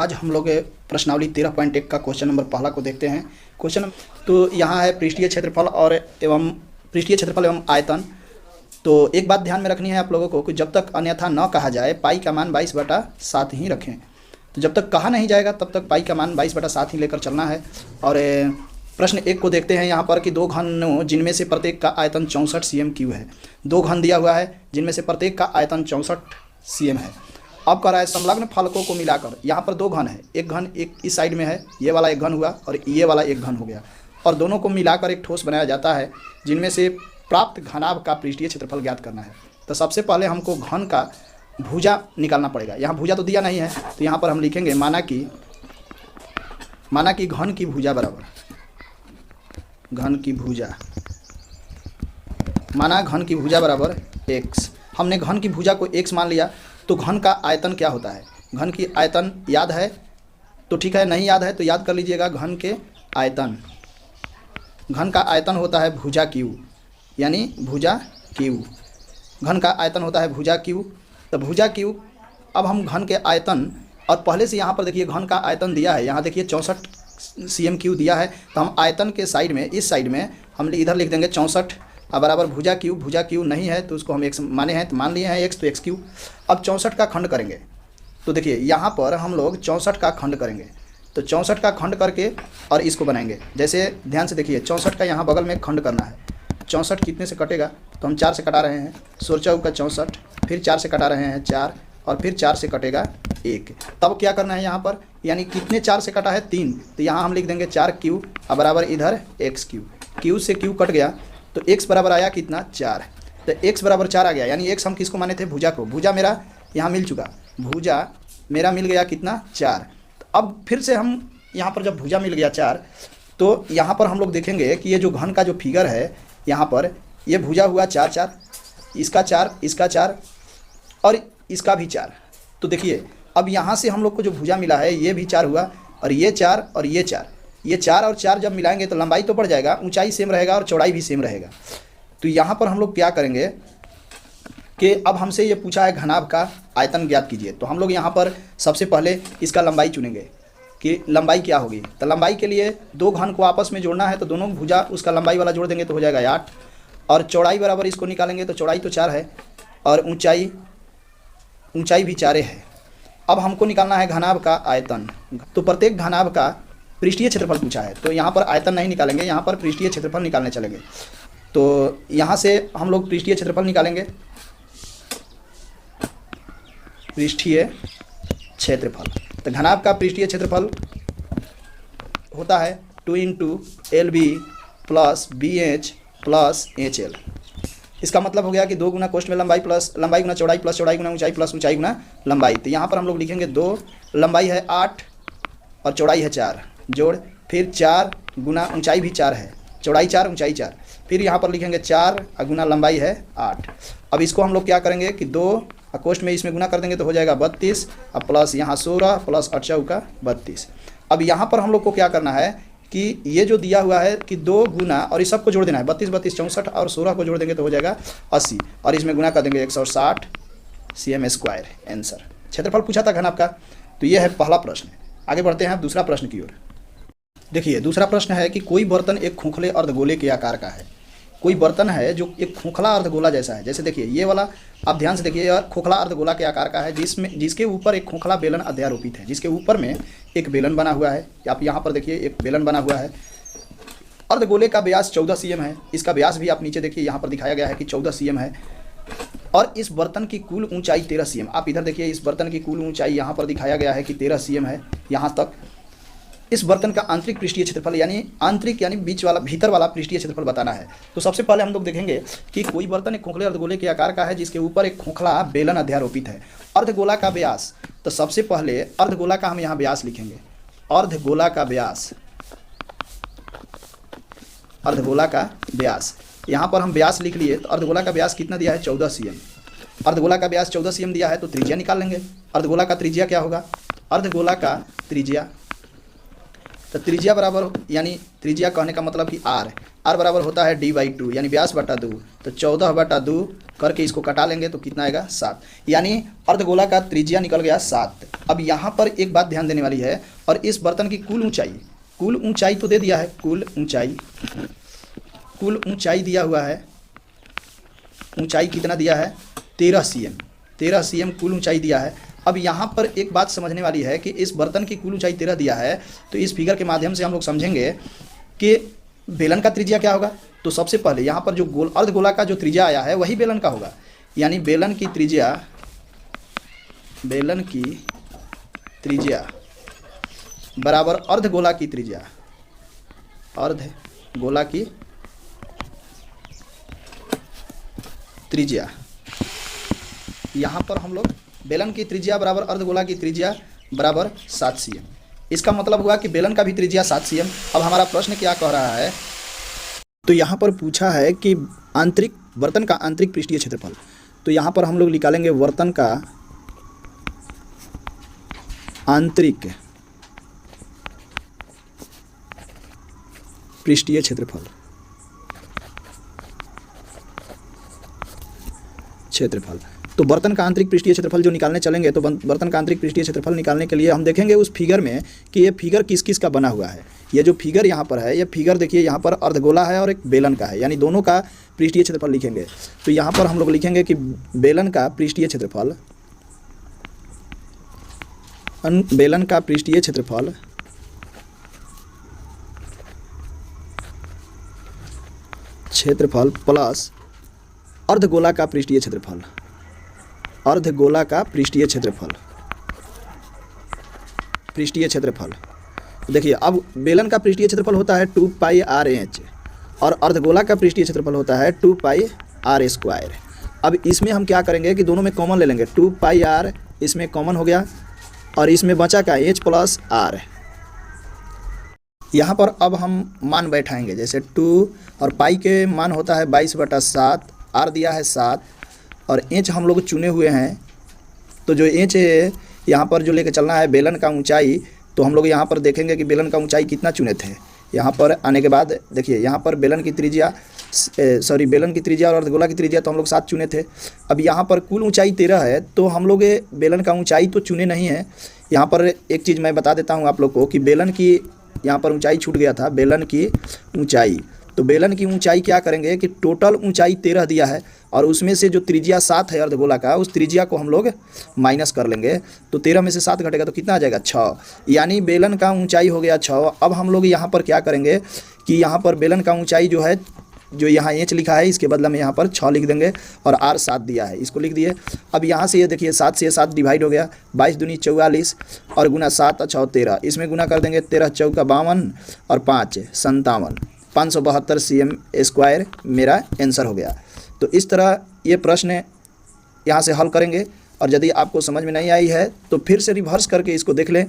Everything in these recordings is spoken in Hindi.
आज हम लोग प्रश्नावली 13.1 का क्वेश्चन नंबर पहला को देखते हैं। क्वेश्चन तो यहाँ है पृष्ठीय क्षेत्रफल एवं आयतन। तो एक बात ध्यान में रखनी है आप लोगों को कि जब तक अन्यथा न कहा जाए पाई का मान 22/7 ही रखें। तो जब तक कहा नहीं जाएगा तब तक पाई का मान 22/7 ही लेकर चलना है। और प्रश्न 1 को देखते हैं यहाँ पर कि दो घनों जिनमें से प्रत्येक का आयतन 64 cm³ है। दो घन दिया हुआ है जिनमें से प्रत्येक का आयतन 64 cm है। अब कह रहा है संलग्न फलकों को मिलाकर, यहाँ पर दो घन है, एक घन एक इस साइड में है, ये वाला एक घन हुआ और ये वाला एक घन हो गया, और दोनों को मिलाकर एक ठोस बनाया जाता है जिनमें से प्राप्त घनाभ का पृष्ठीय क्षेत्रफल ज्ञात करना है। तो सबसे पहले हमको घन का भुजा निकालना पड़ेगा। यहाँ भुजा तो दिया नहीं है तो यहाँ पर हम लिखेंगे माना कि घन की भुजा बराबर घन की भुजा बराबर x। हमने घन की भुजा को x मान लिया तो घन का आयतन क्या होता है? घन की आयतन याद है तो ठीक है, नहीं याद है तो याद कर लीजिएगा। घन का आयतन होता है भुजा q, यानी भुजा q। घन का आयतन होता है भुजा q। तो भुजा q, अब हम घन के आयतन, और पहले से यहाँ पर देखिए घन का आयतन दिया है, यहाँ देखिए 64 cm³ दिया है। तो हम आयतन के साइड में, इस साइड में हम इधर लिख देंगे 64 बराबर भुजा q नहीं है तो उसको हम x माने हैं तो मान लिए हैं x, तो x3। अब 64 का खंड करेंगे तो देखिए यहाँ पर हम लोग 64 का खंड करेंगे। तो 64 का खंड करके और इसको बनाएंगे। जैसे ध्यान से देखिए 64 का यहाँ बगल में खंड करना है। 64 कितने से कटेगा तो हम 4 से कटा रहे हैं, 16 का 64, फिर 4 से कटा रहे हैं 4, और फिर 4 से कटेगा 1। तब क्या करना है यहाँ पर, यानी कितने 4 से कटा है 3, तो यहाँ हम लिख देंगे 4q बराबर इधर x3। q से q कट गया तो x बराबर आया कितना 4। तो x बराबर 4 आ गया, यानी x हम किसको माने थे? भुजा को। भुजा मेरा यहाँ मिल चुका, भुजा मेरा मिल गया कितना 4। अब फिर से हम यहाँ पर जब भुजा मिल गया 4 तो यहाँ पर हम लोग देखेंगे कि ये जो घन का जो फिगर है यहाँ पर, ये भुजा हुआ 4 4, इसका 4, इसका 4 और इसका भी 4। तो देखिए अब यहाँ से हम लोग को जो भुजा मिला है ये भी 4 हुआ, और ये 4 और ये 4, ये 4 और 4 जब मिलाएंगे तो लंबाई तो बढ़ जाएगा, ऊंचाई सेम रहेगा और चौड़ाई भी सेम रहेगा। तो यहाँ पर हम लोग क्या करेंगे कि अब हमसे ये पूछा है घनाभ का आयतन ज्ञात कीजिए। तो हम लोग यहाँ पर सबसे पहले इसका लंबाई चुनेंगे कि लंबाई क्या होगी। तो लंबाई के लिए दो घन को आपस में जोड़ना है तो दोनों भुजा उसका लंबाई वाला जोड़ देंगे तो हो जाएगा 8, और चौड़ाई बराबर इसको निकालेंगे तो चौड़ाई तो 4 है और ऊंचाई भी 4 है। अब हमको निकालना है घनाभ का आयतन। तो प्रत्येक घनाभ का पृष्ठीय क्षेत्रफल पूछा है तो यहाँ पर आयतन नहीं निकालेंगे, यहाँ पर पृष्ठीय क्षेत्रफल निकालने चलेंगे। तो यहाँ से हम लोग पृष्ठीय क्षेत्रफल निकालेंगे। पृष्ठीय क्षेत्रफल, तो घनाभ का पृष्ठीय क्षेत्रफल होता है 2 × LB + BH + HL। इसका मतलब हो गया कि 2 गुना कोष्ठ में लंबाई प्लस लंबाई गुना चौड़ाई प्लस चौड़ाई गुना ऊंचाई प्लस ऊंचाई गुना लंबाई। तो यहाँ पर हम लोग लिखेंगे 2, लंबाई है 8 और चौड़ाई है 4, जोड़ फिर 4 गुना ऊंचाई भी 4 है, चौड़ाई 4 ऊंचाई 4, फिर यहाँ पर लिखेंगे 4 गुना लंबाई है 8। अब इसको हम लोग क्या करेंगे कि 2 कोष्ठ में इसमें गुना कर देंगे तो हो जाएगा 32, अब प्लस यहाँ 16 प्लस 8 चौका 32। अब यहाँ पर हम लोग को क्या करना है कि ये जो दिया हुआ है कि 2 गुना और इस सब को जोड़ देना है, 32 32 64 और 16 को जोड़ देंगे तो हो जाएगा 80, और इसमें गुना कर देंगे 160 cm²। आंसर क्षेत्रफल पूछा था घनाभ का। तो ये है पहला प्रश्न। आगे बढ़ते हैं दूसरा प्रश्न की ओर। देखिए दूसरा प्रश्न है कि कोई बर्तन एक खोखले अर्धगोले के आकार का है। कोई बर्तन है जो एक खोखला अर्धगोला जैसा है। जैसे देखिए ये वाला, आप ध्यान से देखिए, यह खोखला अर्धगोला के आकार का है जिसके ऊपर एक खोखला बेलन अध्यारोपित है, जिसके ऊपर में एक बेलन बना हुआ है। आप यहाँ पर देखिए एक बेलन बना हुआ है। अर्धगोले का व्यास 14 cm है। इसका व्यास भी आप नीचे देखिए यहाँ पर दिखाया गया है कि 14 cm है, और इस बर्तन की कुल ऊंचाई 13 cm। आप इधर देखिए इस बर्तन की कुल ऊंचाई यहाँ पर दिखाया गया है कि 13 cm है यहाँ तक। इस बर्तन का आंतरिक पृष्ठीय क्षेत्रफल यानी बीच वाला भीतर वाला पृष्ठीय क्षेत्रफल बताना है। तो सबसे पहले हम लोग देखेंगे कि कोई बर्तन एक खोखले अर्धगोले के आकार का है जिसके ऊपर एक खोखला बेलन अध्यारोपित है। अर्धगोला का व्यास, तो सबसे पहले अर्धगोला का हम यहाँ व्यास लिखेंगे। अर्धगोला का व्यास यहाँ पर हम व्यास लिख लिए। तो अर्धगोला का व्यास कितना दिया है? 14 cm। अर्धगोला का व्यास 14 cm दिया है तो त्रिज्या निकाल लेंगे। अर्धगोला का त्रिज्या क्या होगा? अर्धगोला का त्रिज्या तो त्रिज्या बराबर, यानी त्रिज्या कहने का मतलब कि आर बराबर होता है d/2 यानी व्यास बटा 2। तो 14/2 करके इसको कटा लेंगे तो कितना आएगा 7, यानी अर्धगोला का त्रिज्या निकल गया 7। अब यहाँ पर एक बात ध्यान देने वाली है, और इस बर्तन की कुल ऊंचाई तो दे दिया है, कुल ऊंचाई दिया हुआ है। ऊंचाई कितना दिया है 13 cm कुल ऊंचाई दिया है। अब यहाँ पर एक बात समझने वाली है कि इस बर्तन की कुल ऊंचाई 13 दिया है, तो इस फिगर के माध्यम से हम लोग समझेंगे कि बेलन का त्रिज्या क्या होगा। तो सबसे पहले यहाँ पर जो अर्धगोला का जो त्रिज्या आया है वही बेलन का होगा, यानी बेलन की त्रिज्या बराबर अर्धगोला की त्रिज्या। यहाँ पर हम लोग बेलन की त्रिज्या बराबर अर्धगोला की त्रिज्या बराबर 7 cm। इसका मतलब हुआ कि बेलन का भी त्रिज्या 7 cm। अब हमारा प्रश्न क्या कह रहा है, तो यहाँ पर पूछा है कि बर्तन का आंतरिक पृष्ठीय क्षेत्रफल। तो यहाँ पर हम लोग निकालेंगे बर्तन का आंतरिक पृष्ठीय क्षेत्रफल तो बर्तन का आंतरिक पृष्ठीय क्षेत्रफल जो निकालने चलेंगे, तो बर्तन का आंतरिक पृष्ठीय क्षेत्रफल निकालने के लिए हम देखेंगे उस फिगर में कि ये फिगर किस किस का बना हुआ है। ये जो फिगर यहाँ पर है, ये फिगर देखिए, यहाँ पर अर्धगोला है और एक बेलन का है, यानी दोनों का पृष्ठीय क्षेत्रफल लिखेंगे। तो यहाँ पर हम लोग लिखेंगे कि बेलन का पृष्ठीय क्षेत्रफल प्लस अर्धगोला का पृष्ठीय क्षेत्रफल। देखिए, अब बेलन का पृष्ठीय क्षेत्रफल होता है 2πr/h और अर्धगोला का पृष्ठीय क्षेत्रफल होता है 2πr²। अब इसमें हम क्या करेंगे कि दोनों में कॉमन ले लेंगे, 2πr इसमें कॉमन हो गया और इसमें बचा क्या, h + r। यहाँ पर अब हम मान बैठाएंगे, जैसे 2 और पाई के मान होता है 22/7, r दिया है 7 और इंच हम लोग चुने हुए हैं। तो जो इंच यहाँ पर जो लेके चलना है बेलन का ऊंचाई, तो हम लोग यहाँ पर देखेंगे कि बेलन का ऊंचाई कितना चुने थे। यहाँ पर आने के बाद देखिए, यहाँ पर बेलन की त्रिज्या और अर्धगोला की त्रिज्या तो हम लोग 7 चुने थे। अब यहाँ पर कुल ऊंचाई 13 है, तो हम लोग बेलन का ऊंचाई तो चुने नहीं है। यहाँ पर एक चीज़ मैं बता देता हूँ आप लोग को कि बेलन की यहाँ पर ऊंचाई छूट गया था, बेलन की ऊंचाई। तो बेलन की ऊंचाई क्या करेंगे कि टोटल ऊंचाई 13 दिया है और उसमें से जो त्रिज्या 7 है अर्धगोला का, उस त्रिज्या को हम लोग माइनस कर लेंगे। तो 13 में से 7 घटेगा तो कितना आ जाएगा 6, यानी बेलन का ऊंचाई हो गया 6। अब हम लोग यहाँ पर क्या करेंगे कि यहाँ पर बेलन का ऊंचाई जो है, जो यहाँ इंच लिखा है, इसके बदला में यहाँ पर 6 लिख देंगे और r 7 दिया है, इसको लिख दिए। अब यहाँ से ये देखिए 7 से 7 डिवाइड हो गया, 22 दूनी 44 और गुना 7 6 13, इसमें गुना कर देंगे, 13 चौका 52 और 5 57, 572 cm² मेरा आंसर हो गया। तो इस तरह ये प्रश्न यहाँ से हल करेंगे, और यदि आपको समझ में नहीं आई है तो फिर से रिवर्स करके इसको देख लें,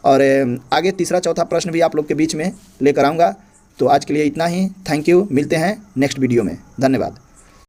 और आगे तीसरा चौथा प्रश्न भी आप लोग के बीच में लेकर आऊँगा। तो आज के लिए इतना ही, थैंक यू, मिलते हैं नेक्स्ट वीडियो में, धन्यवाद।